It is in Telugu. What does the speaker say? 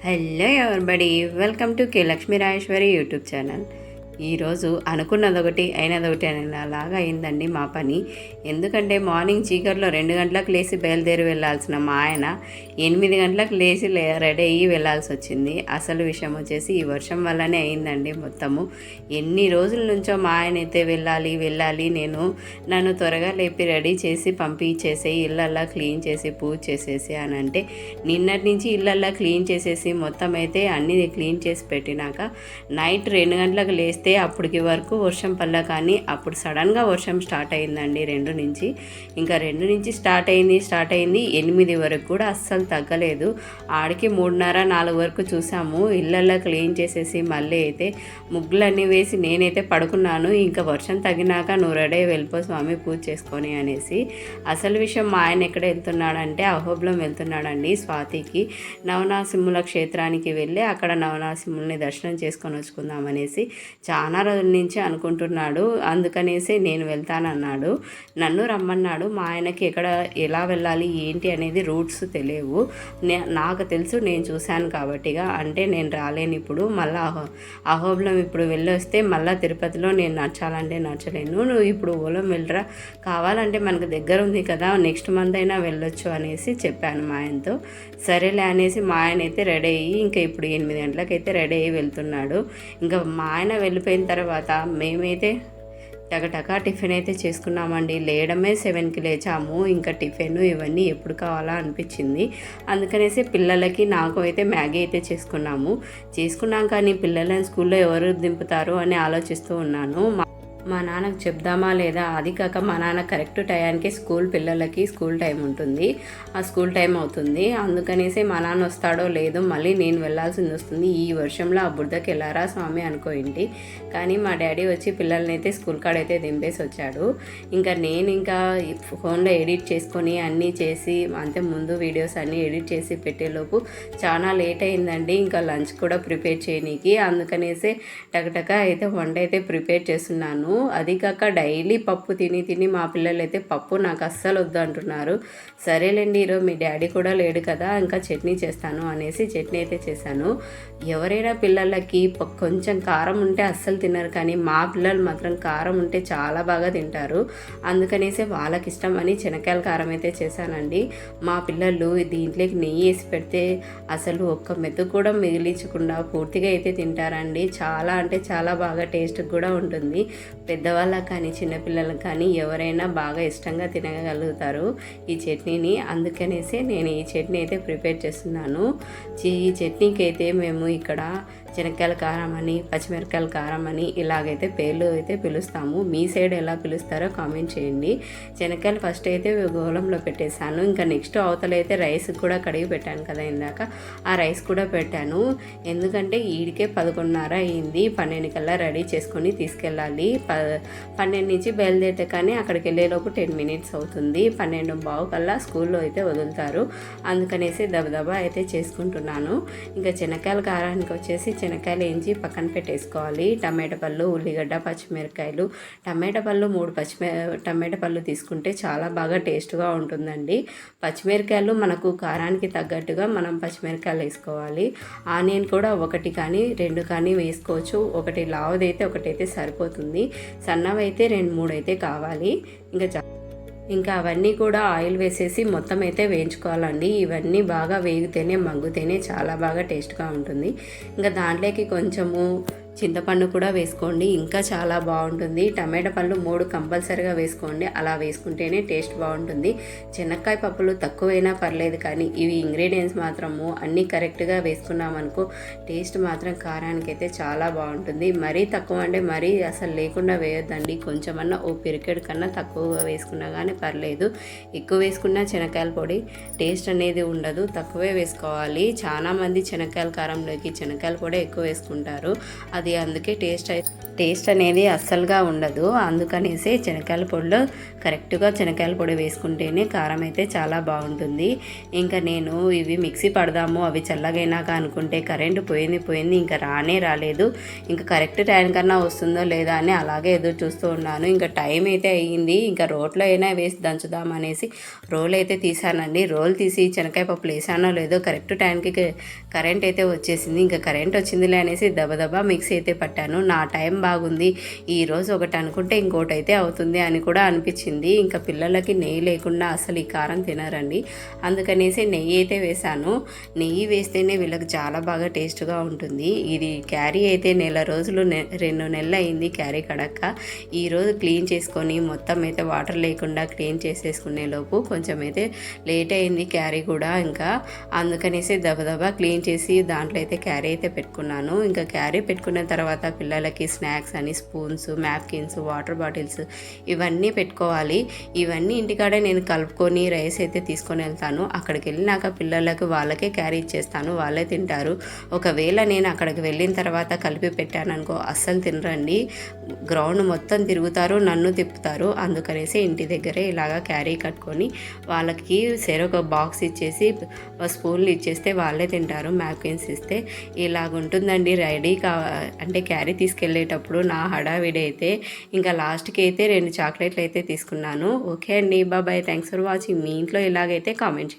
Hello everybody, welcome to K Lakshmi Rajeshwari YouTube channel. ఈరోజు అనుకున్నదొకటి అయినదొకటి అనేలాగా అయిందండి మా పని. ఎందుకంటే మార్నింగ్ చీకట్లో 2 గంటలకు లేచి బయలుదేరి వెళ్ళాల్సిన మా ఆయన 8 గంటలకు లేచి రెడీ అయ్యి వెళ్ళాల్సి వచ్చింది. అసలు విషయం వచ్చేసి ఈ వర్షం వల్లనే అయిందండి మొత్తము. ఎన్ని రోజుల నుంచో మా ఆయన అయితే వెళ్ళాలి నన్ను త్వరగా లేపి రెడీ చేసి పంపించేసి ఇళ్ళల్లా క్లీన్ చేసి పూజ చేసేసి అని అంటే, నిన్నటి నుంచి ఇళ్ళల్లా క్లీన్ చేసేసి మొత్తం అయితే అన్నీ క్లీన్ చేసి పెట్టినాక నైట్ 2 గంటలకు లేస్తే అప్పటికి వరకు వర్షం పడలే. కానీ అప్పుడు సడన్గా వర్షం స్టార్ట్ అయిందండి 2 నుంచి. ఇంకా 2 నుంచి స్టార్ట్ అయింది 8 వరకు కూడా అస్సలు తగ్గలేదు. ఆడికి 3:30-4 వరకు చూసాము. ఇళ్ళల్లో క్లీన్ చేసేసి మళ్ళీ అయితే ముగ్గులన్నీ వేసి నేనైతే పడుకున్నాను. ఇంకా వర్షం తగ్గినాక నువ్వు రెడీ వెళ్ళిపో స్వామి పూజ చేసుకొని అనేసి. అసలు విషయం మా ఆయన ఎక్కడ వెళ్తున్నాడంటే అహోబిలం వెళ్తున్నాడండి. స్వాతికి నవనాసింహుల క్షేత్రానికి వెళ్ళి అక్కడ నవనాసింహుల్ని దర్శనం చేసుకొని వచ్చుకుందామనేసి చాలా రోజుల నుంచి అనుకుంటున్నాడు. అందుకనేసి నేను వెళ్తానన్నాడు, నన్ను రమ్మన్నాడు. మా ఆయనకి ఎలా వెళ్ళాలి ఏంటి అనేది రూట్స్ తెలియవు. నాకు తెలుసు, నేను చూశాను కాబట్టిగా. అంటే నేను రాలేను ఇప్పుడు. మళ్ళీ అహోబిలం ఇప్పుడు వెళ్ళొస్తే మళ్ళీ తిరుపతిలో నేను నడచాలంటే నడచలేను. నువ్వు ఇప్పుడు ఓలం వెళ్ళరా, కావాలంటే మనకు దగ్గర ఉంది కదా, నెక్స్ట్ మంత్ అయినా వెళ్ళొచ్చు అనేసి చెప్పాను మా ఆయనతో. సరేలే అనేసి మా ఆయన అయితే రెడీ అయ్యి ఇంకా ఇప్పుడు 8 గంటలకైతే రెడీ అయ్యి వెళ్తున్నాడు. ఇంకా మా ఆయన వెళ్ళిపోయిన తర్వాత మేమైతే టగటగా టిఫిన్ అయితే చేసుకున్నామండి. లేయడమే 7కి లేచాము. ఇంకా టిఫిన్ ఇవన్నీ ఎప్పుడు కావాలా అనిపించింది. అందుకనేసి పిల్లలకి నాకు అయితే మ్యాగీ అయితే చేసుకున్నాం. కానీ పిల్లలని స్కూల్లో ఎవరు దింపుతారు అని ఆలోచిస్తూ ఉన్నాను. మా నాన్నకు చెప్దామా లేదా, అది కాక మా నాన్న కరెక్ట్ టయానికి పిల్లలకి స్కూల్ టైం ఉంటుంది, ఆ స్కూల్ టైం అవుతుంది. అందుకనేసి మా నాన్న వస్తాడో లేదో మళ్ళీ నేను వెళ్ళాల్సింది వస్తుంది. ఈ వర్షంలో ఆ బురదకి వెళ్ళారా స్వామి అనుకోయింటి. కానీ మా డాడీ వచ్చి పిల్లల్ని అయితే స్కూల్ కాడైతే దింపేసి వచ్చాడు. ఇంకా నేను ఫోన్లో ఎడిట్ చేసుకొని అన్నీ చేసి అంతే ముందు వీడియోస్ అన్నీ ఎడిట్ చేసి పెట్టేలోపు చాలా లేట్ అయిందండి. ఇంకా లంచ్ కూడా ప్రిపేర్ చేయనీకి. అందుకనేసి టకటక అయితే వంట అయితే ప్రిపేర్ చేస్తున్నాను. అది కాక డైలీ పప్పు తిని మా పిల్లలు అయితే పప్పు నాకు అస్సలు వద్దు అంటున్నారు. సరేలేండి ఈరోజు మీ డాడీ కూడా లేడు కదా, ఇంకా చట్నీ చేస్తాను అనేసి చట్నీ అయితే చేశాను. ఎవరైనా పిల్లలకి కొంచెం కారం ఉంటే అస్సలు తినరు, కానీ మా పిల్లలు మాత్రం కారం ఉంటే చాలా బాగా తింటారు. అందుకనేసి వాళ్ళకి ఇష్టం అని శనక్కాయల కారం అయితే చేశానండి. మా పిల్లలు దీంట్లోకి నెయ్యి వేసి పెడితే అసలు ఒక్క మెత్తు కూడా మిగిలించకుండా పూర్తిగా అయితే తింటారండి. చాలా అంటే చాలా బాగా టేస్ట్ కూడా ఉంటుంది. పెద్దవాళ్ళకి కానీ చిన్నపిల్లలకు కానీ ఎవరైనా బాగా ఇష్టంగా తినగలుగుతారు ఈ చట్నీని. అందుకనేసి నేను ఈ చట్నీ అయితే ప్రిపేర్ చేస్తున్నాను. ఈ చట్నీకి అయితే మేము ఇక్కడ శనక్కాయల కారం అని పచ్చిమిరపకాయల కారం అని ఇలాగైతే పేర్లు అయితే పిలుస్తాము. మీ సైడ్ ఎలా పిలుస్తారో కామెంట్ చేయండి. శనక్కాయలు ఫస్ట్ అయితే గోళంలో పెట్టేశాను. ఇంకా నెక్స్ట్ అవతలైతే రైస్ కూడా కడిగి పెట్టాను కదా ఇందాక, ఆ రైస్ కూడా పెట్టాను. ఎందుకంటే ఈడికే 11:30 అయింది. 12 కల్లా రెడీ చేసుకొని తీసుకెళ్ళాలి. 12 నుంచి బయలుదేరితే కానీ అక్కడికి వెళ్ళేలోపు 10 మినిట్స్ అవుతుంది. 12:15 కల్లా స్కూల్లో అయితే వదులుతారు. అందుకనేసి దబదబా అయితే చేసుకుంటున్నాను. ఇంకా శనక్కాయల కారానికి వచ్చేసి శనక్కాయలు వేయించి పక్కన పెట్టేసుకోవాలి. టమాటా పళ్ళు, ఉల్లిగడ్డ, పచ్చిమిరకాయలు. టమాటా పళ్ళు 3 టమాటా పళ్ళు తీసుకుంటే చాలా బాగా టేస్ట్గా ఉంటుందండి. పచ్చిమిరకాయలు మనకు కారానికి తగ్గట్టుగా మనం పచ్చిమిరకాయలు వేసుకోవాలి. ఆనియన్ కూడా 1 కానీ 2 కానీ వేసుకోవచ్చు. ఒకటి లావుదైతే ఒకటైతే సరిపోతుంది, సన్నవైతే 2-3 అయితే కావాలి. ఇంకా అవన్నీ కూడా ఆయిల్ వేసేసి మొత్తం అయితే వేయించుకోవాలండి. ఇవన్నీ బాగా వేగితేనే మగ్గుతేనే చాలా బాగా టేస్ట్గా ఉంటుంది. ఇంకా దాంట్లోకి కొంచెము చింతపండు కూడా వేసుకోండి, ఇంకా చాలా బాగుంటుంది. టమాటా పళ్ళు 3 కంపల్సరీగా వేసుకోండి, అలా వేసుకుంటేనే టేస్ట్ బాగుంటుంది. శనక్కాయ పప్పులు తక్కువైనా పర్లేదు, కానీ ఇవి ఇంగ్రీడియంట్స్ మాత్రము అన్నీ కరెక్ట్గా వేసుకున్నామనుకో టేస్ట్ మాత్రం కారానికి అయితే చాలా బాగుంటుంది. మరీ తక్కువ అంటే మరీ అసలు లేకుండా వేయొద్దండి. కొంచెమన్నా పిరికెడు కన్నా తక్కువగా వేసుకున్నా కానీ పర్లేదు. ఎక్కువ వేసుకున్నా శనక్కాయల పొడి టేస్ట్ అనేది ఉండదు, తక్కువే వేసుకోవాలి. చాలామంది శనక్కాయల కారంలోకి శనక్కాయల పొడి ఎక్కువ వేసుకుంటారు. అది అది అందుకే టేస్ట్ అనేది అస్సలుగా ఉండదు. అందుకనేసి శనగకాయల పొడిలో కరెక్ట్గా శనగకాయల పొడి వేసుకుంటేనే కారం అయితే చాలా బాగుంటుంది. ఇంకా నేను ఇవి మిక్సీ పడదాము అవి చల్లగైనాక అనుకుంటే కరెంటు పోయింది ఇంకా రాలేదు. ఇంకా కరెక్ట్ టైం కన్నా వస్తుందో లేదా అని అలాగే ఎదురు చూస్తూ ఉన్నాను. ఇంకా టైం అయితే అయ్యింది. ఇంకా రోట్లో అయినా వేసి దంచుదాం అనేసి రోల్ అయితే తీసానండి. రోల్ తీసి శనగకాయ పప్పులు వేసానో లేదో కరెక్ట్ టైంకి కరెంట్ అయితే వచ్చేసింది. ఇంకా కరెంట్ వచ్చిందిలే అనేసి దబదబా మిక్సీ అయితే పట్టాను. నా టైం బాగుంది, ఈరోజు ఒకటి అనుకుంటే ఇంకోటి అయితే అవుతుంది అని కూడా అనిపించింది. ఇంకా పిల్లలకి నెయ్యి లేకుండా అసలు ఈ కారం తినరండి. అందుకనేసి నెయ్యి అయితే వేశాను. నెయ్యి వేస్తేనే వీళ్ళకి చాలా బాగా టేస్ట్గా ఉంటుంది. ఇది క్యారీ అయితే 2 నెలలు అయింది క్యారీ కడక్క. ఈరోజు క్లీన్ చేసుకొని మొత్తం అయితే వాటర్ లేకుండా క్లీన్ చేసేసుకునే లోపు కొంచెం అయితే లేట్ అయింది క్యారీ కూడా. ఇంకా అందుకనేసి దబదబా క్లీన్ చేసి దాంట్లో అయితే క్యారీ అయితే పెట్టుకున్నాను. ఇంకా క్యారీ పెట్టుకున్న తర్వాత పిల్లలకి స్నాక్స్ అని స్పూన్స్, న్యాప్కిన్స్, వాటర్ బాటిల్స్ ఇవన్నీ పెట్టుకోవాలి. ఇవన్నీ ఇంటికాడే నేను కలుపుకొని రైస్ అయితే తీసుకొని వెళ్తాను. అక్కడికి వెళ్ళినాక పిల్లలకు వాళ్ళకే క్యారీ ఇచ్చేస్తాను, వాళ్ళే తింటారు. ఒకవేళ నేను అక్కడికి వెళ్ళిన తర్వాత కలిపి పెట్టాను అనుకో అస్సలు తినరండి. గ్రౌండ్ మొత్తం తిరుగుతారు, నన్ను తిప్పుతారు. అందుకనేసి ఇంటి దగ్గరే ఇలాగా క్యారీ కట్టుకొని వాళ్ళకి ఒక బాక్స్ ఇచ్చేసి స్పూన్లు ఇచ్చేస్తే వాళ్ళే తింటారు. న్యాప్కిన్స్ ఇస్తే ఇలాగుంటుందండి రెడీ అంటే క్యారీ తీసుకెళ్ళేటప్పుడు నా హడావిడి అయితే. ఇంకా లాస్ట్కి అయితే 2 చాక్లెట్లు అయితే తీసుకున్నాను. ఓకే అండి, బాయ్. Thanks for watching. మీ ఇంట్లో ఇలాగైతే కామెంట్ చేయండి.